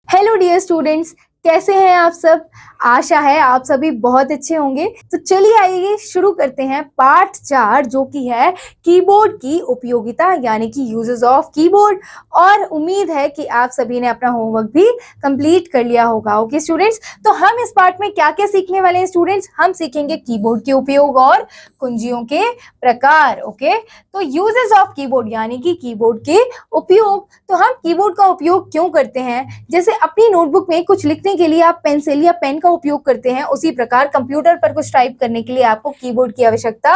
Hello dear students, कैसे हैं आप सब। आशा है आप सभी बहुत अच्छे होंगे। तो चलिए आइए शुरू करते हैं पार्ट 4 जो कि है कीबोर्ड की उपयोगिता यानी कि यूजेस ऑफ कीबोर्ड। और उम्मीद है कि आप सभी ने अपना होमवर्क भी कंप्लीट कर लिया होगा। ओके स्टूडेंट्स, तो हम इस पार्ट में क्या क्या सीखने वाले हैं स्टूडेंट्स। हम सीखेंगे कीबोर्ड के उपयोग और कुंजियों के प्रकार। ओके, तो यूजेस ऑफ कीबोर्ड यानी कि कीबोर्ड के उपयोग। तो हम कीबोर्ड का उपयोग क्यों करते हैं, जैसे अपनी नोटबुक में कुछ लिखने के लिए आप पेंसिल या पेन का उपयोग करते हैं, उसी प्रकार कंप्यूटर पर कुछ टाइप करने के लिए आपको कीबोर्ड की आवश्यकता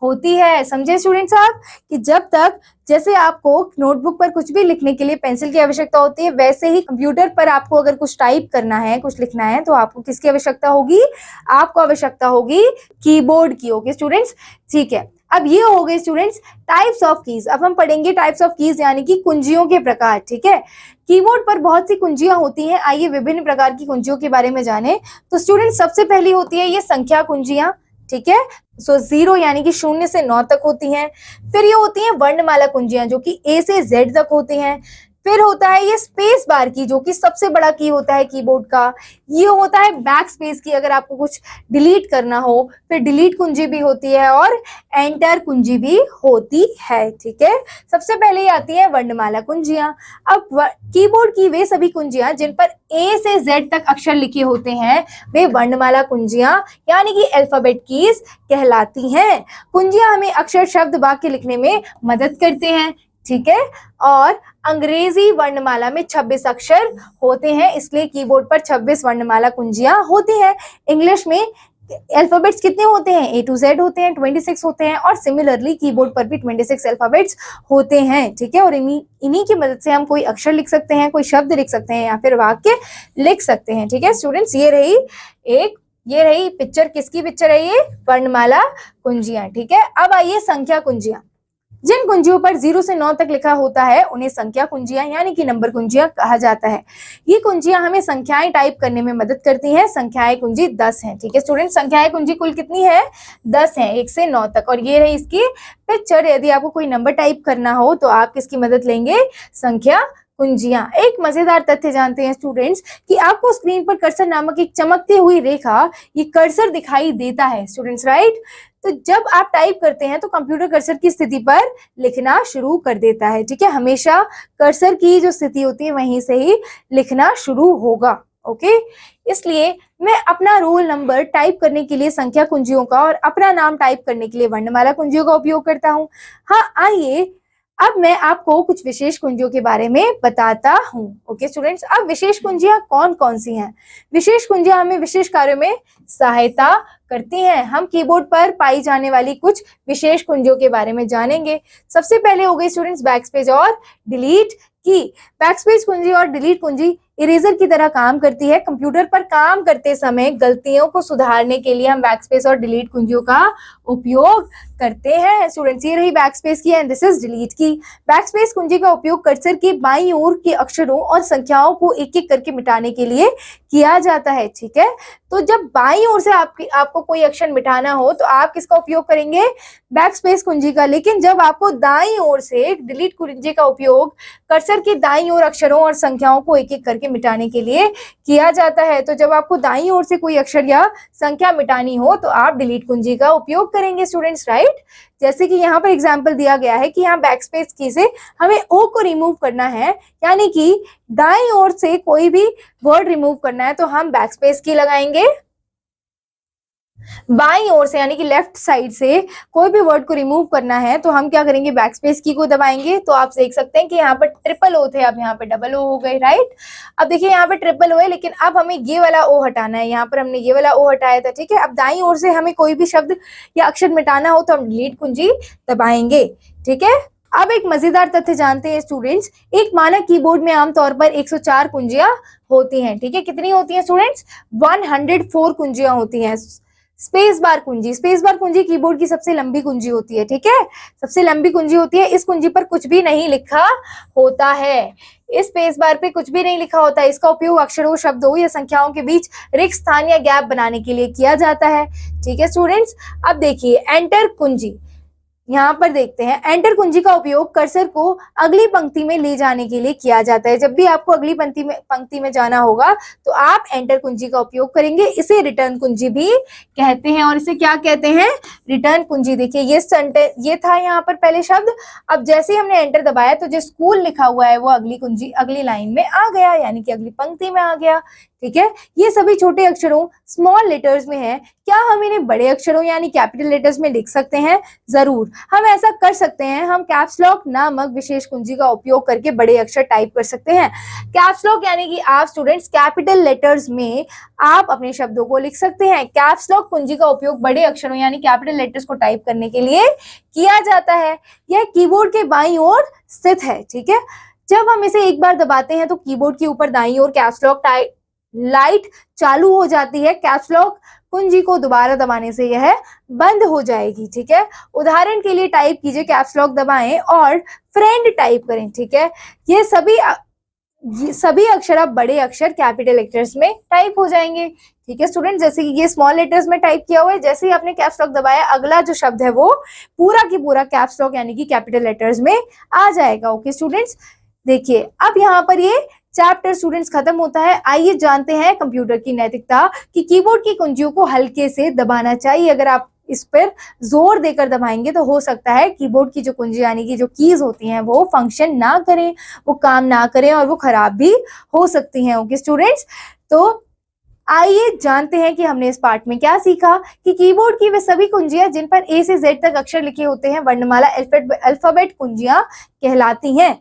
होती है। समझे स्टूडेंट्स आप, कि जब तक जैसे आपको नोटबुक पर कुछ भी लिखने के लिए पेंसिल की आवश्यकता होती है, वैसे ही कंप्यूटर पर आपको अगर कुछ टाइप करना है, कुछ लिखना है, तो आपको किसकी आवश्यकता होगी, आपको आवश्यकता होगी कीबोर्ड की। ओके स्टूडेंट्स, ठीक है। अब ये हो गए स्टूडेंट्स टाइप्स ऑफ कीज। अब हम पढ़ेंगे टाइप्स ऑफ कीज यानी कि कुंजियों के प्रकार। ठीक है, कीबोर्ड पर बहुत सी कुंजियां होती हैं। आइए विभिन्न प्रकार की कुंजियों के बारे में जानें। तो स्टूडेंट सबसे पहली होती है ये संख्या कुंजियां। ठीक है, सो 0 यानी कि 0 से 9 तक होती हैं। फिर ये होती हैं वर्णमाला कुंजियां जो कि A से Z तक होती हैं। फिर होता है ये स्पेस बार की जो कि सबसे बड़ा की होता है कीबोर्ड का। ये होता है बैक स्पेस की, अगर आपको कुछ डिलीट करना हो। फिर डिलीट कुंजी भी होती है और एंटर कुंजी भी होती है। ठीक है, सबसे पहले ये आती है वर्णमाला कुंजियां। अब कीबोर्ड की वे सभी कुंजियां जिन पर A से Z तक अक्षर लिखे होते हैं वे वर्णमाला कुंजियां यानी कि अल्फाबेट कीज कहलाती हैं। कुंजियां हमें अक्षर, शब्द, वाक्य लिखने में मदद करते हैं। ठीक है, और अंग्रेजी वर्णमाला में 26 अक्षर होते हैं, इसलिए कीबोर्ड पर 26 वर्णमाला कुंजियां होती हैं। इंग्लिश में अल्फाबेट्स कितने होते हैं, A to Z होते हैं, 26 होते हैं। और सिमिलरली कीबोर्ड पर भी 26 अल्फाबेट्स होते हैं। ठीक है, और इन्हीं की मदद से हम कोई अक्षर लिख सकते हैं, कोई शब्द लिख सकते हैं या फिर वाक्य लिख सकते हैं। ठीक है स्टूडेंट्स, ये रही पिक्चर। किसकी पिक्चर है ये, वर्णमाला कुंजियां। ठीक है, अब आइए संख्या कुंजियां। जिन कुंजियों पर 0 से 9 तक लिखा होता है उन्हें संख्या कुंजियां यानी कि नंबर कुंजियां कहा जाता है। ये कुंजियां हमें संख्याएं टाइप करने में मदद करती हैं। संख्याएं कुंजी 10 है। ठीक है स्टूडेंट, संख्याएं कुंजी कुल कितनी है, 10 है, 1 से 9 तक। और ये रही इसकी पिक्चर। यदि आपको कोई नंबर टाइप करना हो तो आप किसकी मदद लेंगे, संख्या कुंजियां। एक मजेदार तथ्य जानते हैं स्टूडेंट्स कि आपको स्क्रीन पर कर्सर नामक एक चमकती हुई रेखा, ये कर्सर दिखाई देता है स्टूडेंट्स, राइट। तो जब आप टाइप करते हैं तो कंप्यूटर कर्सर की स्थिति पर लिखना शुरू कर देता है। ठीक है, हमेशा कर्सर की जो स्थिति होती है वहीं से ही लिखना शुरू होगा। ओके, इसलिए मैं अपना रोल नंबर टाइप करने के लिए संख्या कुंजियों का और अपना नाम टाइप करने के लिए वर्णमाला कुंजियों का उपयोग करता हूँ। हाँ, आइए अब मैं आपको कुछ विशेष कुंजियों के बारे में बताता हूँ। ओके स्टूडेंट्स, अब विशेष कुंजियां कौन कौन सी हैं। विशेष कुंजियां हमें विशेष कार्यों में सहायता करती हैं। हम कीबोर्ड पर पाई जाने वाली कुछ विशेष कुंजियों के बारे में जानेंगे। सबसे पहले हो गई स्टूडेंट्स बैकस्पेस और डिलीट की। बैकस्पेस कुंजी और डिलीट कुंजी इरेजर की तरह काम करती है। कंप्यूटर पर काम करते समय गलतियों को सुधारने के लिए हम बैकस्पेस और डिलीट कुंजियों का उपयोग करते हैं। स्टूडेंट्स, ये रही बैकस्पेस की एंड दिस इज डिलीट की। बैकस्पेस कुंजी का उपयोग कर्सर के बाईं ओर के अक्षरों और संख्याओं को एक एक करके मिटाने के लिए किया जाता है। ठीक है, तो जब बाईं ओर से आपको कोई अक्षर मिटाना हो तो आप किसका उपयोग करेंगे, बैकस्पेस कुंजी का। लेकिन जब आपको दाईं ओर से डिलीट कुंजी का उपयोग कर्सर के दाईं ओर अक्षरों और संख्याओं को एक एक करके मिटाने के लिए किया जाता है। तो जब आपको दाईं ओर से कोई अक्षर या संख्या मिटानी हो तो आप डिलीट कुंजी का उपयोग करेंगे स्टूडेंट्स, राइट। जैसे कि यहाँ पर एग्जांपल दिया गया है कि यहाँ बैकस्पेस की से हमें ओ को रिमूव करना है, यानी कि दाईं ओर से कोई भी वर्ड रिमूव करना है तो हम बैकस्पेस की लगाएंगे। बाईं ओर से यानी कि लेफ्ट साइड से कोई भी वर्ड को रिमूव करना है तो हम क्या करेंगे, बैकस्पेस की को दबाएंगे। तो आप देख सकते हैं कि यहाँ पर ट्रिपल ओ थे, अब यहाँ पे डबल ओ हो गए, राइट। अब देखिए यहाँ पे ट्रिपल ओ है लेकिन अब हमें ये वाला ओ हटाना है। यहाँ पर हमने ये वाला ओ हटाया था। ठीक है, अब दाईं ओर से हमें कोई भी शब्द या अक्षर मिटाना हो तो हम डिलीट कुंजी दबाएंगे। ठीक है, अब एक मजेदार तथ्य जानते हैं स्टूडेंट्स। एक मानक कीबोर्ड में आमतौर पर 104 कुंजियां होती हैं। ठीक है, कितनी होती हैं स्टूडेंट्स, 104 कुंजियां होती हैं। स्पेस बार कुंजी कीबोर्ड की सबसे लंबी कुंजी होती है। ठीक है, सबसे लंबी कुंजी होती है। इस कुंजी पर कुछ भी नहीं लिखा होता है। इस स्पेस बार पे कुछ भी नहीं लिखा होता है। इसका उपयोग अक्षरों, शब्दों या संख्याओं के बीच रिक्त स्थान या गैप बनाने के लिए किया जाता है। ठीक है स्टूडेंट्स, अब देखिए एंटर कुंजी। यहाँ पर देखते हैं, एंटर कुंजी का उपयोग कर्सर को अगली पंक्ति में ले जाने के लिए किया जाता है। जब भी आपको अगली पंक्ति में जाना होगा तो आप एंटर कुंजी का उपयोग करेंगे। इसे रिटर्न कुंजी भी कहते हैं। और इसे क्या कहते हैं? रिटर्न कुंजी। देखिए ये था यहाँ पर पहले शब्द। अब जैसे ही हमने एंटर दबाया तो जो स्कूल लिखा हुआ है वो अगली लाइन में आ गया, यानी कि अगली पंक्ति में आ गया। ठीक है, ये सभी छोटे अक्षरों स्मॉल लेटर्स में है। क्या हम इन्हें बड़े अक्षरों यानी कैपिटल लेटर्स में लिख सकते हैं? जरूर, हम ऐसा कर सकते हैं। हम कैप्स लॉक नामक विशेष कुंजी का उपयोग करके बड़े अक्षर टाइप कर सकते हैं। कैप्स लॉक यानी कि आप स्टूडेंट्स कैपिटल लेटर्स में आप अपने शब्दों को लिख सकते हैं। कैप्स लॉक कुंजी का उपयोग बड़े अक्षरों यानी कैपिटल लेटर्स को टाइप करने के लिए किया जाता है। यह कीबोर्ड के बाईं ओर स्थित है। ठीक है, जब हम इसे एक बार दबाते हैं तो कीबोर्ड के ऊपर दाईं ओर कैप्स लॉक लाइट चालू हो जाती है। कैप्स लॉक कुंजी को दोबारा दबाने से यह बंद हो जाएगी। ठीक है, उदाहरण के लिए टाइप कीजिए, कैप्स लॉक दबाएं और फ्रेंड टाइप करें। ठीक है, ये सभी अक्षर अब बड़े अक्षर कैपिटल लेटर्स में टाइप हो जाएंगे। ठीक है स्टूडेंट, जैसे कि ये स्मॉल लेटर्स में टाइप किया हुआ है, जैसे ही आपने कैप्स लॉक दबाया अगला जो शब्द है वो पूरा की पूरा कैप्स लॉक यानी कि कैपिटल लेटर्स में आ जाएगा। ओके स्टूडेंट्स, देखिए अब यहाँ पर ये चैप्टर स्टूडेंट्स खत्म होता है। आइए जानते हैं कंप्यूटर की नैतिकता कि कीबोर्ड की कुंजियों को हल्के से दबाना चाहिए। अगर आप इस पर जोर देकर दबाएंगे तो हो सकता है कीबोर्ड की जो कुंजी यानी कि जो कीज होती हैं वो फंक्शन ना करें, वो काम ना करें और वो खराब भी हो सकती हैं। ओके स्टूडेंट्स, तो आइए जानते हैं कि हमने इस पार्ट में क्या सीखा कि कीबोर्ड की वे सभी कुंजियां जिन पर ए से जेड तक अक्षर लिखे होते हैं वर्णमाला अल्फाबेट कुंजियां कहलाती हैं।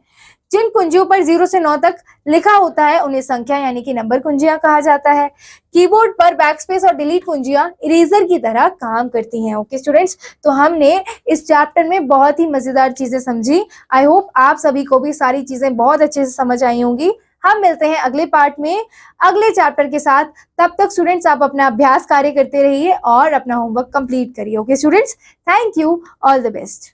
जिन कुंजियों पर 0 से 9 तक लिखा होता है उन्हें संख्या यानी कि नंबर कुंजियां कहा जाता है। कीबोर्ड पर बैकस्पेस और डिलीट कुंजियां इरेजर की तरह काम करती हैं। ओके स्टूडेंट्स, तो हमने इस चैप्टर में बहुत ही मजेदार चीजें समझी। आई होप आप सभी को भी सारी चीजें बहुत अच्छे से समझ आई होंगी। हम मिलते हैं अगले पार्ट में अगले चैप्टर के साथ। तब तक स्टूडेंट्स आप अपना अभ्यास कार्य करते रहिए और अपना होमवर्क कंप्लीट करिए। Okay students, thank you, all the best.